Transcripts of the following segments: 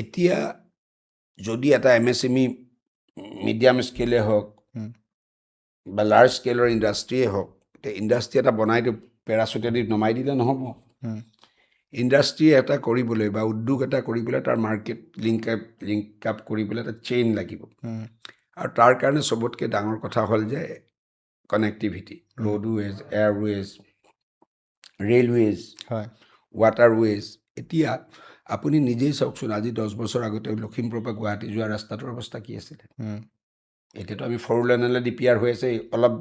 এতিয়া যদি এটা MSME মিডিয়াম স্কেলে হওক বা লাৰ্জ স্কেলৰ ইণ্ডাষ্ট্ৰিয়ে হওক, এতিয়া ইণ্ডাষ্ট্ৰি এটা বনাই পেৰাচুটেদি নমাই দিলে নহ'ব। ইণ্ডাষ্ট্ৰি এটা কৰিবলৈ বা উদ্যোগ এটা কৰিবলৈ তাৰ মাৰ্কেট লিংক আপ কৰিবলৈ এটা চেইন লাগিব। আৰু তাৰ কাৰণে চবতকৈ ডাঙৰ কথা হ'ল যে connectivity, roadways, Airways, railways, waterways. এতিয়া আপুনি নিজেই চাওকচোন, আজি 10 বছৰ আগতে লখিমপুৰৰ পৰা গুৱাহাটী যোৱা ৰাস্তাটোৰ অৱস্থা কি আছিলে? এতিয়াতো আমি 4 লেনলৈ DPR হৈ আছে, অলপ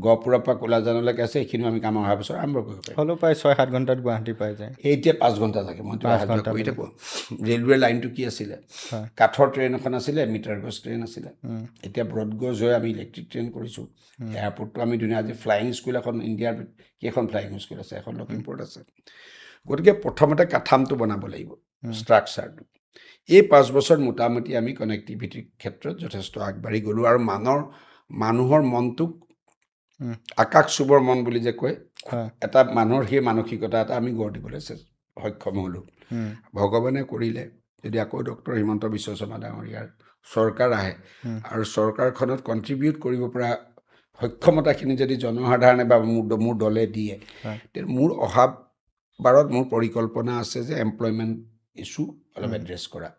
গহপুৰৰ পৰা কোলাজানলৈকে আছে, এইখিনিও আমি কাম অহা বছৰ আৰম্ভ কৰিব পাৰিম। হ'লেও প্ৰায় 6-7 ঘণ্টাত গুৱাহাটী পাই যায়। এতিয়া 5 ঘণ্টা লাগে, মইতো অহা যোৱা কৰি থাকোঁ। ৰেলৱে লাইনটো কি আছিলে? কাঠৰ ট্ৰেইন এখন আছিলে, মিটাৰ গজ ট্ৰেইন আছিলে। এতিয়া ব্ৰডগজ হৈ আমি ইলেক্ট্ৰিক ট্ৰেইন কৰিছোঁ। এয়াৰপৰ্টটো আমি ধুনীয়া, আজি ফ্লাইং স্কুল এখন ইণ্ডিয়াৰ কেইখন ফ্লাইং স্কুল আছে? এখন লখিমপুৰত আছে। গতিকে প্ৰথমতে কাঠামটো বনাব লাগিব, ষ্ট্ৰাকচাৰটো। এই 5 বছৰ মোটামুটি আমি কানেক্টিভিটিৰ ক্ষেত্ৰত যথেষ্ট আগবাঢ়ি গ'লোঁ। আৰু মানুহৰ মনটোক আকাশ চুবৰ মন বুলি যে কয়, এটা মানুহৰ সেই মানসিকতা এটা আমি গঢ় দিবলৈ সক্ষম হ'লোঁ। ভগৱানে কৰিলে যদি আকৌ ডক্টৰ হিমন্ত বিশ্ব শৰ্মা ডাঙৰীয়াৰ চৰকাৰ আহে আৰু চৰকাৰখনত কণ্ট্ৰিবিউট কৰিব পৰা সক্ষমতাখিনি যদি জনসাধাৰণে বা মোৰ দলে দিয়ে, তেতিয়া মোৰ অহা বাৰত মোৰ পৰিকল্পনা আছে যে এমপ্লয়মেণ্ট ইছ্যু অলপ এড্ৰেছ কৰা।